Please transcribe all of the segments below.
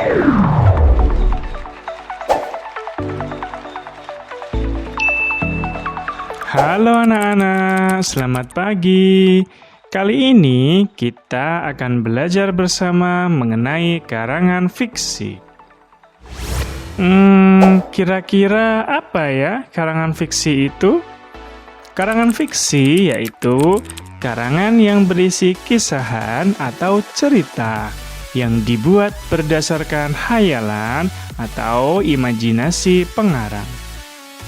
Halo anak-anak, selamat pagi. Kali ini kita akan belajar bersama mengenai karangan fiksi. Kira-kira apa ya karangan fiksi itu? Karangan fiksi yaitu karangan yang berisi kisahan atau cerita yang dibuat berdasarkan hayalan atau imajinasi pengarang.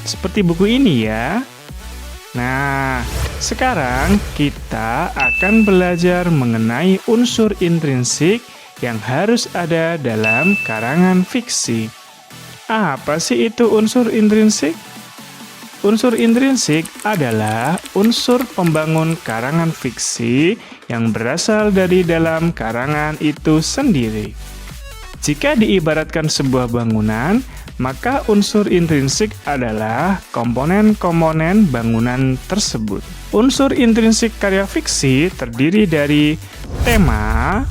Seperti buku ini ya. Nah, sekarang kita akan belajar mengenai unsur intrinsik yang harus ada dalam karangan fiksi. Apa sih itu unsur intrinsik? Unsur intrinsik adalah unsur pembangun karangan fiksi yang berasal dari dalam karangan itu sendiri. Jika diibaratkan sebuah bangunan, maka unsur intrinsik adalah komponen-komponen bangunan tersebut. Unsur intrinsik karya fiksi terdiri dari tema,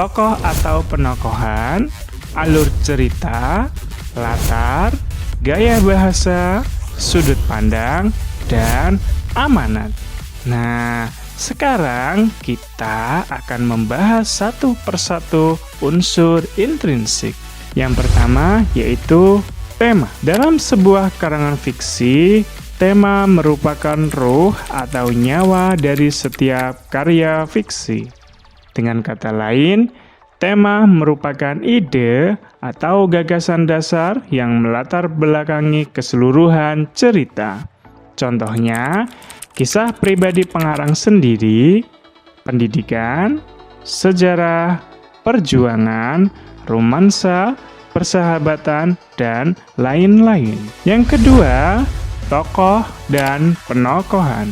tokoh atau penokohan, alur cerita, latar, gaya bahasa, sudut pandang, dan amanat. Nah, sekarang kita akan membahas satu persatu unsur intrinsik. Yang pertama yaitu tema. Dalam sebuah karangan fiksi, tema merupakan ruh atau nyawa dari setiap karya fiksi. Dengan kata lain, tema merupakan ide atau gagasan dasar yang melatar belakangi keseluruhan cerita. Contohnya, kisah pribadi pengarang sendiri, pendidikan, sejarah, perjuangan, romansa, persahabatan, dan lain-lain. Yang kedua, tokoh dan penokohan.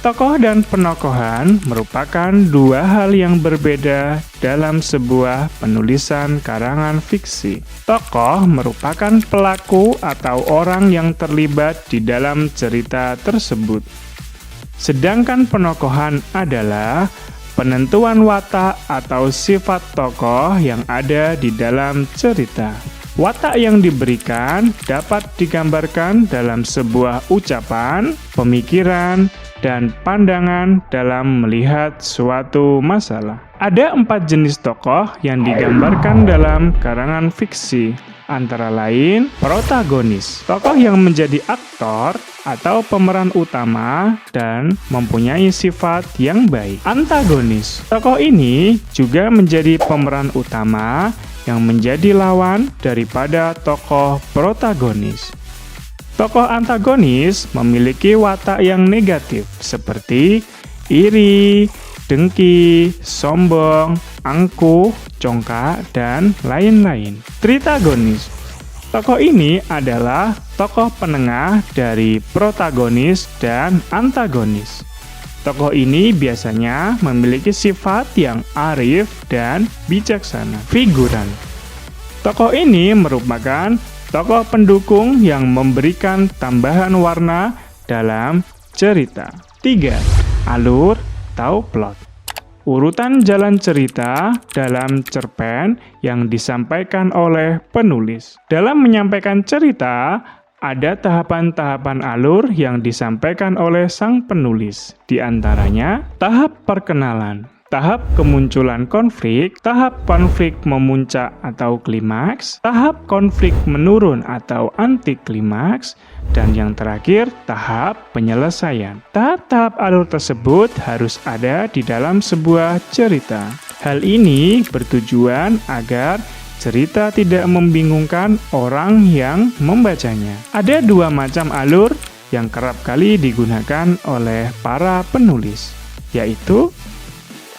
Tokoh dan penokohan merupakan dua hal yang berbeda dalam sebuah penulisan karangan fiksi. Tokoh merupakan pelaku atau orang yang terlibat di dalam cerita tersebut. Sedangkan penokohan adalah penentuan watak atau sifat tokoh yang ada di dalam cerita. Watak yang diberikan dapat digambarkan dalam sebuah ucapan, pemikiran, dan pandangan dalam melihat suatu masalah. Ada 4 jenis tokoh yang digambarkan dalam karangan fiksi, antara lain protagonis, tokoh yang menjadi aktor atau pemeran utama dan mempunyai sifat yang baik. Antagonis, tokoh ini juga menjadi pemeran utama yang menjadi lawan daripada tokoh protagonis. Tokoh antagonis memiliki watak yang negatif seperti iri, dengki, sombong, angkuh, congkak, dan lain-lain. Tritagonis, tokoh ini adalah tokoh penengah dari protagonis dan antagonis. Tokoh ini biasanya memiliki sifat yang arif dan bijaksana. Figuran, tokoh ini merupakan tokoh pendukung yang memberikan tambahan warna dalam cerita. 3. Alur atau plot. Urutan jalan cerita dalam cerpen yang disampaikan oleh penulis. Dalam menyampaikan cerita, ada tahapan-tahapan alur yang disampaikan oleh sang penulis. Di antaranya, tahap perkenalan, tahap kemunculan konflik, tahap konflik memuncak atau klimaks, tahap konflik menurun atau anti klimaks, dan yang terakhir, tahap penyelesaian. Tahap-tahap alur tersebut harus ada di dalam sebuah cerita. Hal ini bertujuan agar cerita tidak membingungkan orang yang membacanya. Ada 2 macam alur yang kerap kali digunakan oleh para penulis, yaitu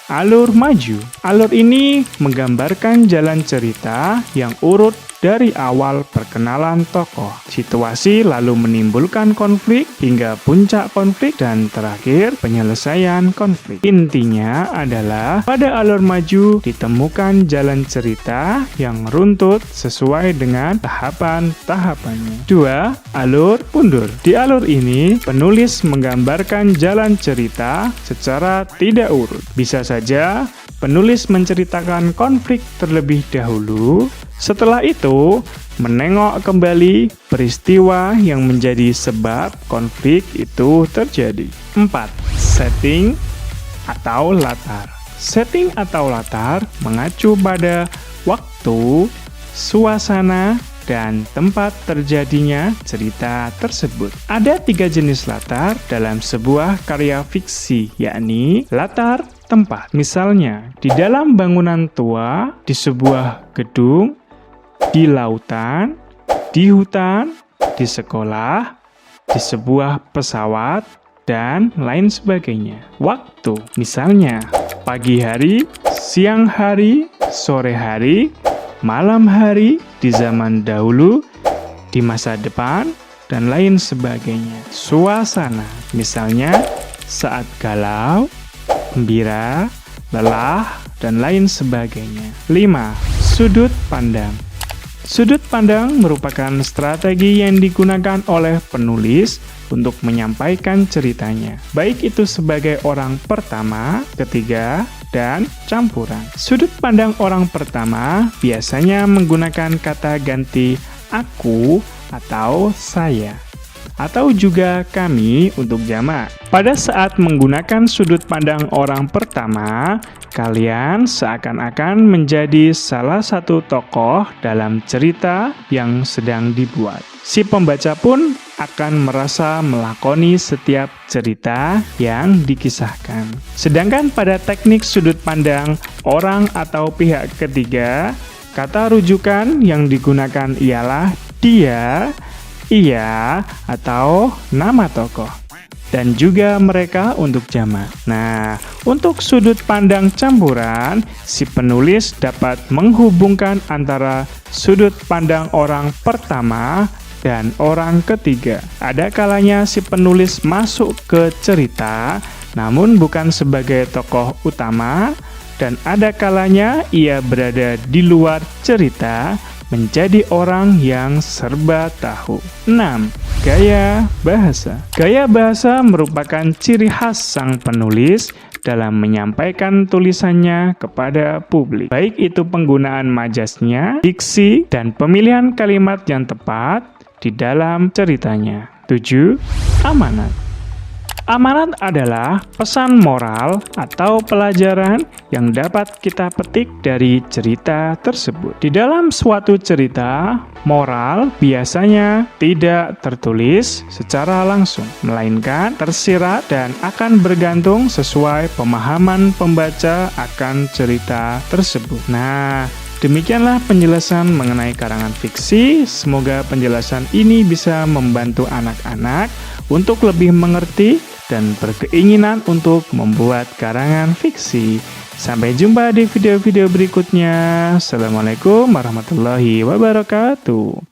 alur maju. Alur ini menggambarkan jalan cerita yang urut dari awal perkenalan tokoh. Situasi lalu menimbulkan konflik hingga puncak konflik dan terakhir penyelesaian konflik. Intinya adalah pada alur maju ditemukan jalan cerita yang runtut sesuai dengan tahapan-tahapannya. 2. Alur mundur. Di alur ini penulis menggambarkan jalan cerita secara tidak urut. Bisa saja penulis menceritakan konflik terlebih dahulu. Setelah itu, menengok kembali peristiwa yang menjadi sebab konflik itu terjadi. 4. Setting atau latar. Setting atau latar mengacu pada waktu, suasana, dan tempat terjadinya cerita tersebut. Ada 3 jenis latar dalam sebuah karya fiksi, yakni latar tempat. Misalnya, di dalam bangunan tua, di sebuah gedung, di lautan, di hutan, di sekolah, di sebuah pesawat, dan lain sebagainya. Waktu, misalnya, pagi hari, siang hari, sore hari, malam hari, di zaman dahulu, di masa depan, dan lain sebagainya. Suasana, misalnya saat galau, gembira, lelah, dan lain sebagainya. 5. Sudut pandang. Sudut pandang merupakan strategi yang digunakan oleh penulis untuk menyampaikan ceritanya, baik itu sebagai orang pertama, ketiga, dan campuran. Sudut pandang orang pertama biasanya menggunakan kata ganti aku atau saya, atau juga kami untuk jamak. Pada saat menggunakan sudut pandang orang pertama, kalian seakan-akan menjadi salah satu tokoh dalam cerita yang sedang dibuat. Si pembaca pun akan merasa melakoni setiap cerita yang dikisahkan. Sedangkan pada teknik sudut pandang orang atau pihak ketiga, kata rujukan yang digunakan ialah dia, ia, atau nama tokoh, dan juga mereka untuk jamak. Nah, untuk sudut pandang campuran, si penulis dapat menghubungkan antara sudut pandang orang pertama dan orang ketiga. Ada kalanya si penulis masuk ke cerita, namun bukan sebagai tokoh utama, dan ada kalanya ia berada di luar cerita, menjadi orang yang serba tahu. 6. Gaya bahasa. Gaya bahasa merupakan ciri khas sang penulis dalam menyampaikan tulisannya kepada publik. Baik itu penggunaan majasnya, diksi, dan pemilihan kalimat yang tepat di dalam ceritanya. 7. Amanat. Amanat adalah pesan moral atau pelajaran yang dapat kita petik dari cerita tersebut. Di dalam suatu cerita, moral biasanya tidak tertulis secara langsung, melainkan tersirat dan akan bergantung sesuai pemahaman pembaca akan cerita tersebut. Nah, demikianlah penjelasan mengenai karangan fiksi. Semoga penjelasan ini bisa membantu anak-anak untuk lebih mengerti dan berkeinginan untuk membuat karangan fiksi. Sampai jumpa di video-video berikutnya. Assalamualaikum warahmatullahi wabarakatuh.